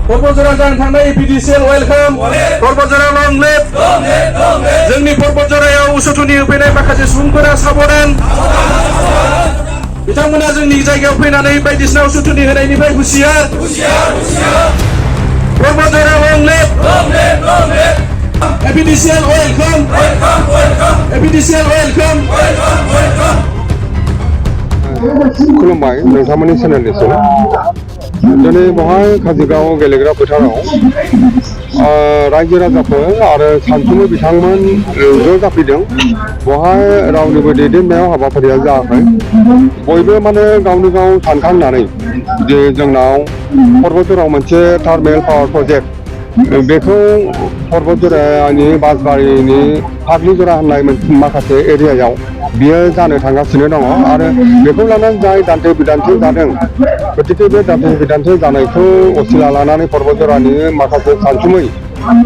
बतझर जानो थांनाय APDCL welcome बतझर लं लिभ जोंनि बतझरायाव उसुथुनि होफैनाय माखासे सुबुंफोरा साबधान बिथांमोना जोंनि जायगायाव फैनानै बायदिसिना उसुथुनि होनायनिफ्राय हुसियार बतझर लं लिभ APDCL वेलकाम APDCL वेलकाम खुलुमबाय नोंथांमोननि चेनेलनिसिम दिनै बहाय काजिगाव गेलेग्रा फोथाराव रायजो राजाफोर आरो सानसुमै बिथांमोन ज' जाफैदों बहाय रावनिबो दैदेननायाव हाबाफारिया जायाखै बयबो माने गावनि गाव सानखांनानै जे जोंनाव पर्बतझराव मोनसे थार्मेल पावार प्रजेक्ट बेखौ पर्बतझरानि बासबारिनि फाग्लिजरा होननाय माखासे एरियायाव बियो जानो थांगासिनो दङ आरो बेखौ लानानै जाय दान्थे बिदान्थे जादों गतिके बे दान्थे बिदान्थे जानायखौ असिला लानानै पर्बतझरानि माखासे सानसुमै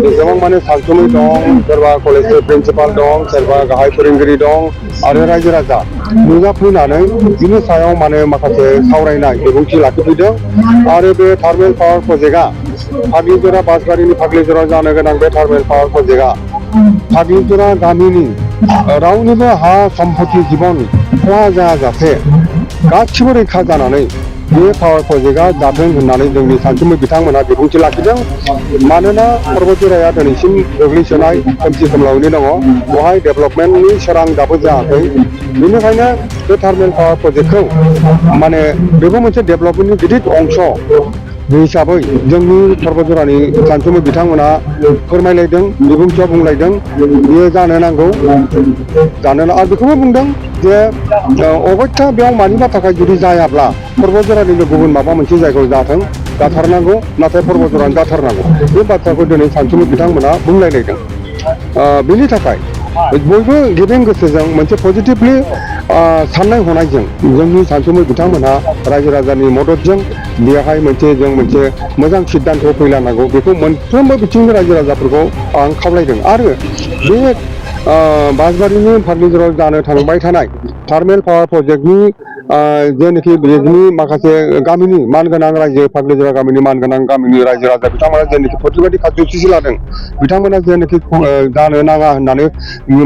जेसेबां माने सानसुमै दं सोरबा कलेजनि प्रिन्सिपाल दं सोरबा गाहाय फोरोंगिरि दं आरो रायजो राजा नुजाफैनानै बिनि सायाव माने माखासे सावरायनाय बिबुंथि लाखिफैदों आरो बे थार्मेल पावार प्रजेक्टआ फाग्लिजरा बासबारिनि फाग्लिजराव जानो गोनां बे थार्मेल पावार प्रजेक्टआ फाग्लिजरा गामिनि रावनिबो हा सम्पति जीवन खहा जायाजासे गासिबो रैखा जानानै बे पावार प्रजेक्टआ जाथों होननानै जोंनि सानसुमै बिथांमोना बिबुंथि लाखिदों मानोना पर्बतझराया दिनैसिम गोग्लैसोनाय खोमसि खोमलावैनो दङ बेवहाय डेभेलपमेन्टनि सोरां दाबो जायाखै बेनिखायनो बे थार्मेल पावार प्रजेक्टखौ माने बेबो मोनसे डेभेलपमेन्टनि गिदिर अंश हिसाबै जोंनि पर्बतझरानि सानसुमै बिथांमोना फोरमायलायदों बिबुंथियाव बुंलायदों बेयो जानो नांगौ आरो बेखौबो बुंदों जे अबयथा बेयाव मानिबा थाखाय जुदि जायाब्ला पर्बतझरानिनो गुबुन माबा मोनसे जायगायाव जाथारनांगौ नाथाय पर्बतझरानो जाथारनांगौ बे बाथ्राखौ दिनै सानसुमै बिथांमोना बुंलायलायदों बेनि थाखाय बयबो गेबें गोसोजों मोनसे पजिटिभलि साननाय हनायजों जोंनि सानसुमै बिथांमोनहा रायजो राजानि मददजों बेवहाय जों मोनसे मोजां सिद्धान्त फैलानांगौ बेखौ मोनफ्रोमबो बिथिंनि रायजो राजाफोरखौ आं खावलायदों आरो बे बासबारिनि फाग्लिजराव जानो थांबाय थानाय थार्मेल पावार प्रजेक्टनि जेनाखि बेनि माखासे गामिनि मानगोनां रायजो फाग्लिजरा गामिनि मानगोनां गामिनि रायजो राजा बिथांमोना जेनाखि प्रतिबादि खार्यसुचि लादों बिथांमोना जेनाखि जानो नाङा होननानै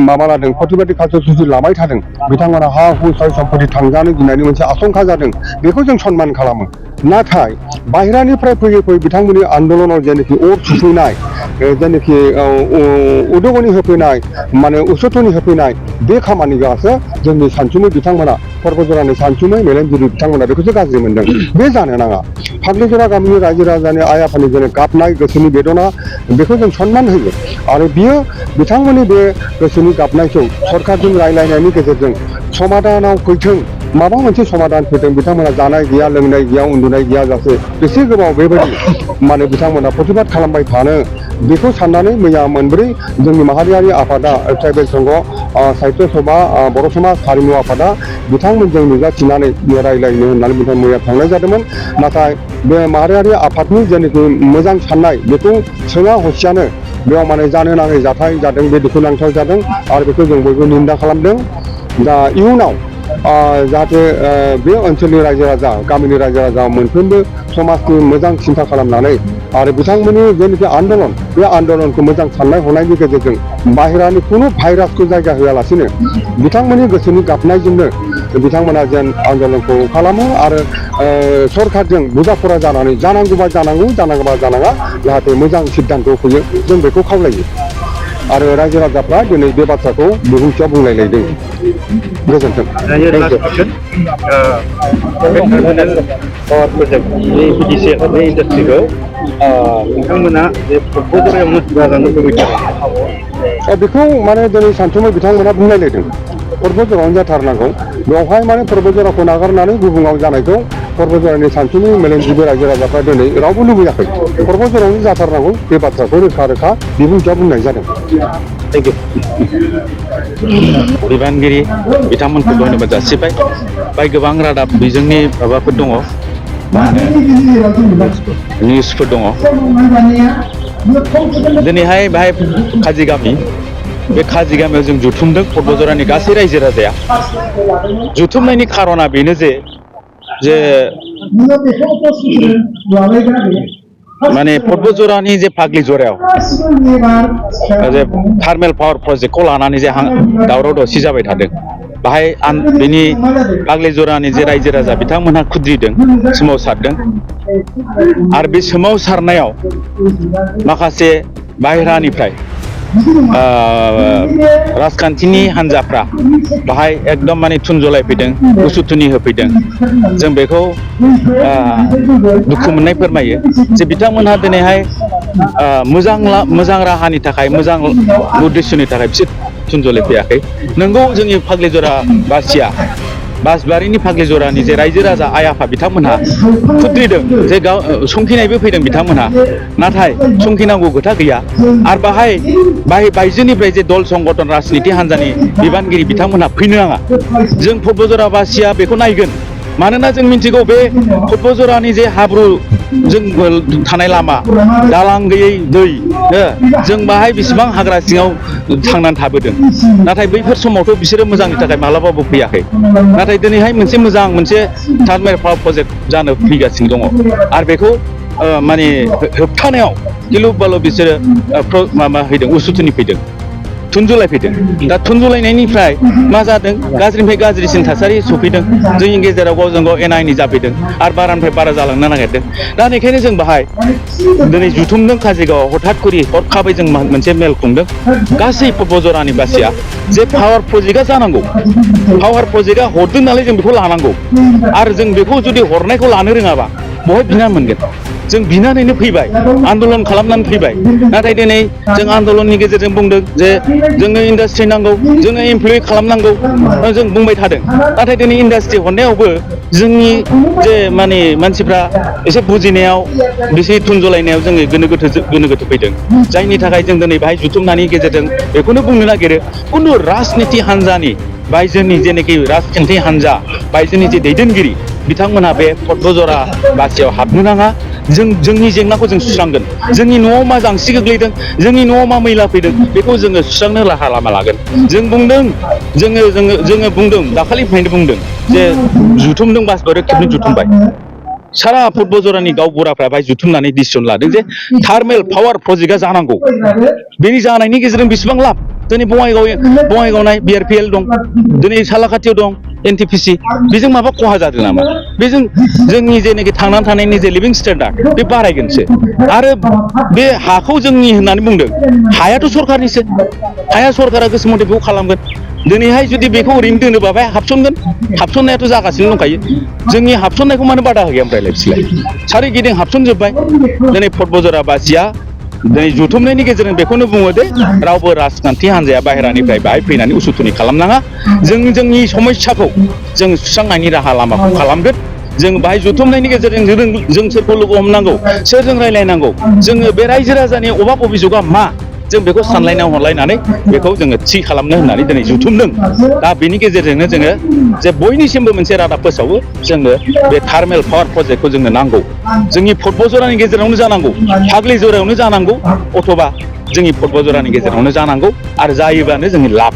माबा लादों प्रतिबादि खार्यसुचि लाबाय थादों बिथांमोना हा हु सय सम्पति थांजानो गिनायनि मोनसे आशंका जादों बेखौ जों सनमान खालामो नाथाय बाहेरानिफ्राय फैयै बिथांमोननि आन्दलनाव जेनाखि अर सुफैनाय जेनाखि उदगनि होफैनाय माने उसुथुनि होफैनाय बे खामानियासो जोंनि सानसुमै बिथांमोना पर्बतझरानि सानसुमै मेलेमजिबि बिथांमोना बेखौसो गाज्रि मोनदों बे जानो नाङा फाग्लिजरा गामिनि रायजो राजानि आइ आफानि जेने गाबनाय गोसोनि बेदना बेखौ जों सनमान होयो आरो बियो बिथांमोननि बे गोसोनि गाबनायखौ सरकारजों रायलायनायनि गेजेरजों समाधानाव फैथों माबा मोनसे समाधान फैथों बिथांमोना जानाय गैया लोंनाय गैया उन्दुनाय गैया जासे बेसे गोबाव बेबायदि माने बिथांमोना प्रतिबाद खालामबाय थानो बेखौ साननानै मैया मोनब्रै जोंनि माहारियारि आफादा ट्राइबेल संघ साहित्य सभा बर' समाज हारिमु आफादा बिथांमोनजों नुजाथिनानै रायलायनो होननानै बिथां मैया थांनाय जादोंमोन नाथाय बे माहारियारि आफादनि जेनाखि मोजां साननाय बेखौ सोङा हसियानो बेयाव माने जानो नाङै जाथाय जादों बे दुखुनांथाव जादों आरो बेखौ जों बयबो निन्दा खालामदों दा इयुनाव जाहाथे बे ओनसोलनि रायजो राजा गामिनि रायजो राजा मोनफ्रोमबो समाजनि मोजां सिन्था खालामनानै आरो बिथांमोननि जेनाखि आन्दलन बे आन्दलनखौ मोजां साननाय हनायनि गेजेरजों बाहेरानि खुनु भाइरासखौ जायगा होआलासिनो बिथांमोननि गोसोनि गाबनायजोंनो बिथांमोना जेन आन्दलनखौ खालामो आरो सरकारजों बुजाफोरा जानानै जानांगौबा जानांगौ जानाङाबा जानाङा जाहाथे मोजां सिद्धान्त फैयो जों बेखौ खावलायो आरो रायजो राजाफ्रा दिनै बे बाथ्राखौ बिबुंथियाव बुंलायलायदों गोजोन्थों बेखौ माने दिनै सानसुमै बिथांमोना बुंलायलायदों पर्बतझरावनो जाथारनांगौ बेवहाय माने पर्बतझराखौ नागारनानै गुबुनाव जानायखौ पर्बतझरानि सानसुमै मेलेमजिबि रायजो राजाफ्रा दिनै रावबो लुबैयाखै पर्बतझरावनो जाथारनांगौ बे बाथ्राखौ रोखा रोखा बिबुंथियाव बुंनाय जादों बिबानगिरि बिथांमोनखौ धन्यबाद जासिबाय बाय गोबां रादाब बिजोंनि माबाफोर दङ निउसफोर दङ दिनैहाय बाहाय काजि गामि बे काजि गामियाव जों जुथुमदों पर्बतझरानि गासै रायजो राजाया जुथुमनायनि खारना बेनो जे माने पर्बतजरानि जे फाग्लि जरायाव जे थार्मेल पावार प्रजेक्टखौ लानानै जे दावराव दावसि जाबाय थादों बाहाय बेनि फाग्लि जरानि जे रायजो राजा बिथांमोनहा खुद्रिदों सोमावसारदों आरो बे सोमावसारनायाव माखासे बाहेरानिफ्राय राजखान्थिनि हान्जाफ्रा बाहाय एकदम माने थुनजलायफैदों उसुथुनि होफैदों जों बेखौ दुखु मोननाय फोरमायो जे बिथांमोनहा दिनैहाय मोजां राहानि थाखाय मोजां उद्देश्यनि थाखाय बिसोर थुनजलाय फैयाखै नोंगौ जोंनि फाग्लिजरा बासिया बासबारिनि फाग्लिजरानि जे रायजो राजा आइ आफा बिथांमोनहा खुद्रिदों जे संखिनायबो फैदों बिथांमोनहा नाथाय संखिनांगौ खोथा गैया आरो बाहाय बायजोनिफ्राय जे दल संगठन राजनिति हान्जानि बिबानगिरि बिथांमोनहा फैनो नाङा जों पर्बतजरा बासिया बेखौ नायगोन मानोना जों मिथिगौ बे पर्बतजरानि जे हाब्रु जों थानाय लामा दालां गैयै दै जों बाहाय बेसेबां हाग्रा सिङाव थांनानै थाबोदों नाथाय बैफोर समावथ' बिसोरो मोजांनि थाखाय मालाबाबो फैयाखै नाथाय दिनैहाय मोनसे थार्मेल पावार प्रजेक्ट जानो फैगासिनो दङ आरो बेखौ माने होबथानायाव गिलु बालु बिसोरो माबा फैदों उसुथुनि फैदों थुनजुलाय फैदों दा थुनजुलायनायनिफ्राय मा जादों गाज्रिनिफ्राय गाज्रिसिन थासारि सफैदों जोंनि गेजेराव गावजों गाव एना एनि जाफैदों आरो बारानिफ्राय बारा जालांनो नागिरदों दा बेखायनो जों बाहाय दिनै जुथुमदों काजिगावआव हठात करि हरखाबै जों मोनसे मेल खुंदों गासै पर्बतजरानि बासिया जे पावार प्रजेक्टआ जानांगौ पावार प्रजेक्टआ हरदों नालाय जों बेखौ लानांगौ आरो जों बेखौ जुदि हरनायखौ लानो रोङाबा बहाय बिना मोनगोन जों बिनानैनो फैबाय आन्दलन खालामनानै फैबाय नाथाय दिनै जों आन्दलननि गेजेरजों बुंदों जे जोंनो इन्डास्ट्रि नांगौ जोंनो एमप्लय खालामनांगौ जों बुंबाय थादों नाथाय दिनै इन्डास्ट्रि हरनायावबो जोंनि जे माने मानसिफ्रा एसे बुजिनायाव बिसोर थुनजलायनायाव जोङो गोनो गोथो फैदों जायनि थाखाय जों दिनै बाहाय जुथुमनायनि गेजेरजों बेखौनो बुंनो नागिरो कुनु राजनिति हान्जानि बायजोनि जेनाखि राजखान्थि हान्जा बायजोनि जे दैदेनगिरि बिथांमोनहा बे पर्बतजरा बासियाव हाबनो नाङा जोंनि जेंनाखौ जों सुस्रांगोन जोंनि न'आव मा जांसि गोग्लैदों जोंनि न'आव मा मैला फैदों बेखौ जोङो सुस्रांनो राहा लामा लागोन जों बुंदों जोङो बुंदों दाखालिनिफ्रायनो बुंदों जे जुथुमदों बासबारियाव खेबनै जुथुमबाय सारा पर्बतजरानि गावबुराफ्रा बाहाय जुथुमनानै डिसिसन लादों जे थार्मेल पावार प्रजेक्टआ जानांगौ बेनि जानायनि गेजेरजों बेसेबां लाब दिनै बङाइगाव नाय BRPL दं दिनै सालाकाथियाव दं NTPC बेजों माबा खहा जादों नामा बेजों जोंनि जेनाखि थांनानै थानायनि जे लिभिं स्टेन्डार्ड बे बारायगोनसो आरो बे हाखौ जोंनि होननानै बुंदों हायाथ' सरखारनिसो हाया सरकारा गोसो मथे बेखौ खालामगोन दिनैहाय जुदि बेखौ ओरैनो दोनोबा बाहाय हाबसननायाथ' जागासिनो दंखायो जोंनि हाबसननायखौ मानो बादा होयो ओमफ्राय बिसोरलाय सारिगिदिं हाबसनजोब्बाय दिनै पर्बतजरा बासिया दिनै जुथुमनायनि गेजेरजों बेखौनो बुङो दे रावबो राजखान्थि हान्जाया बाहेरानिफ्राय बाहाय फैनानै उसुथुनि खालामनाङा जोंनि समस्याखौ जों सुस्रांनायनि राहा लामाखौ खालामगोन जों बाहाय जुथुमनायनि गेजेरजों जों सोरखौ लोगो हमनांगौ सोरजों रायलायनांगौ जोङो बे रायजो राजानि अभाब अभिजोगआ मा जों बेखौ सानलायना हरलायनानै बेखौ जोङो थि खालामनो होननानै दिनै जुथुमदों दा बेनि गेजेरजोंनो जोङो जे बयनिसिमबो मोनसे रादाब फोसावो जोंनो बे थार्मेल पावार प्रजेक्टखौ जोंनो नांगौ जोंनि पर्बतजरानि गेजेरावनो जानांगौ फाग्लिजरायावनो जानांगौ अथबा जोंनि पर्बतजरानि गेजेरावनो जानांगौ आरो जायोबानो जोंनि लाब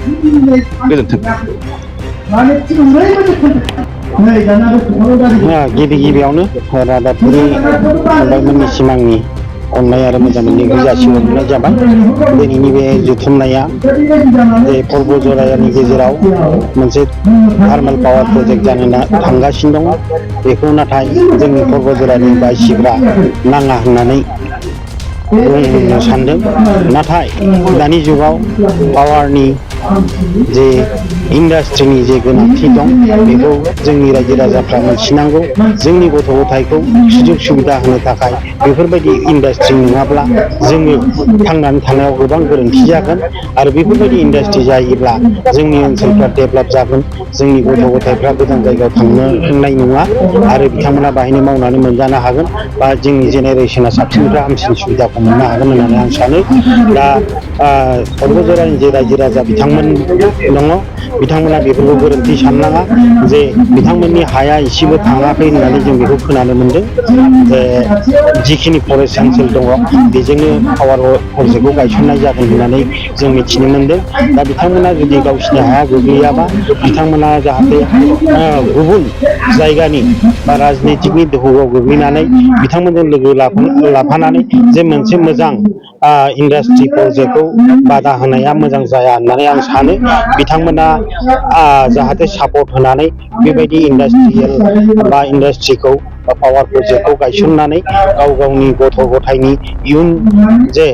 गोजोन्थों गिबियावनो रादाबगिरि फंबायमोननि सिमांनि अननाय आरो मोजां मोननायखौ जासिहरनाय जाबाय दिनैनि बे जुथुमनाया जे पर्बतजरानि गेजेराव मोनसे थार्मेल पावार प्रजेक्ट जानो थांगासिनो दङ बेखौ नाथाय जोंनि पर्बतजरानि बायसिफ्रा नाङा होननानै बुंनो सानदों नाथाय दानि जुगाव पावारनि जे इन्डास्ट्रिनि जे गोनांथि दं बेखौ जोंनि रायजो राजाफ्रा मोनथिनांगौ जोंनि गथ' गथायखौ सुजुग सुबिदा होनो थाखाय बेफोरबायदि इन्डास्ट्रि नङाब्ला जोङो थांनानै थानायाव गोबां गोरोन्थि जागोन आरो बेफोरबायदि इन्डास्ट्रि जायोब्ला जोंनि ओनसोलफ्रा डेभेलप जागोन जोंनि गथ' गथायफ्रा गोजान जायगायाव थांनाय नङा आरो बिथांमोना बाहायनो मावनानै मोनजानो हागोन बा जोंनि जेनेरेसना साबसिननिफ्राय हामसिन सुबिदाखौ सुबिदाखौ मोननो हागोन होननानै आं सानो दा पर्बतझरानि जे रायजो राजा बिथांमोन दङ बिथांमोना बेफोरखौ गोरोन्थि साननाङा जे बिथांमोननि हाया एसेबो थाङाखै होननानै जों बेखौ खोनानो मोनदों जे जिखिनि फरेस्ट ओनसोल दङ बेजोंनो पावार प्रजेक्टखौ गायसननाय जागोन होननानै जों मिथिनो मोनदों दा बिथांमोना जुदि गावसिनि हाया गोग्लैयाबा बिथांमोना जाहाथे गुबुन जायगानि बा राजनितिकनि दोहौआव गोग्लैनानै बिथांमोनजों लोगो लाफानानै जे मोनसे मोजां इन्डास्ट्रि प्रजेक्टखौ बादा होनाया मोजां जाया होननानै आं सानो बिथांमोना जाहाथे सापर्ट होनानै बेबायदि इन्डास्ट्रिखौ बा पावार प्रजेक्टखौ गायसननानै गाव गावनि गथ' गथायनि इयुन जे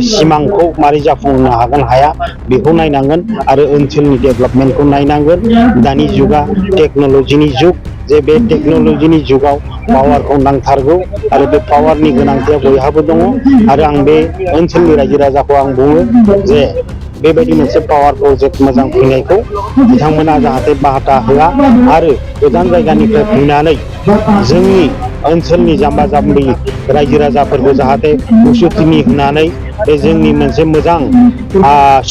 सिमांखौ मारै जाफुंहोनो हागोन हाया बेखौ नायनांगोन आरो ओनसोलनि डेभेलपमेन्टखौ नायनांगोन दानि जुगा टेक्न'लजिनि जुग जे बे टेक्न'लजिनि जुगाव पावारखौ नांथारगौ आरो बे पावारनि गोनांथिया बयहाबो दङ आरो आं बे ओनसोलनि रायजो राजाखौ आं बुङो जे बेबायदि मोनसे पावार प्रजेक्ट मोजां फैनायखौ बिथांमोना जाहाथे बाहाथा होआ आरो गोजान जायगानिफ्राय फैनानै जोंनि ओनसोलनि जाम्बा जाम्बि रायजो राजाफोरखौ जाहाथे उसुथिनि होनानै बे जोंनि मोनसे मोजां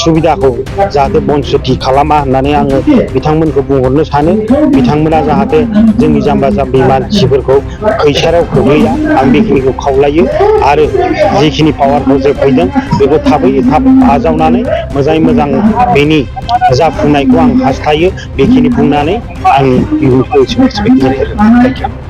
सुबिदाखौ जाहाथे बनसुथि खालामा होननानै आङो बिथांमोनखौ बुंहरनो सानो बिथांमोना जाहाथे जोंनि जाम्बा जाम्बि मानसिफोरखौ खैसाराव खोख्लैया आं बेखिनिखौ खावलायो आरो जिखिनि पावार प्रजेक्ट फैदों बेखौ थाबैनो थाब आजावनानै मोजाङै मोजां बेनि जाफुंनायखौ आं हास्थायो बेखिनि बुंनानै आंनि बिबुंथिखौ एसेयावनो फोजोबबाय।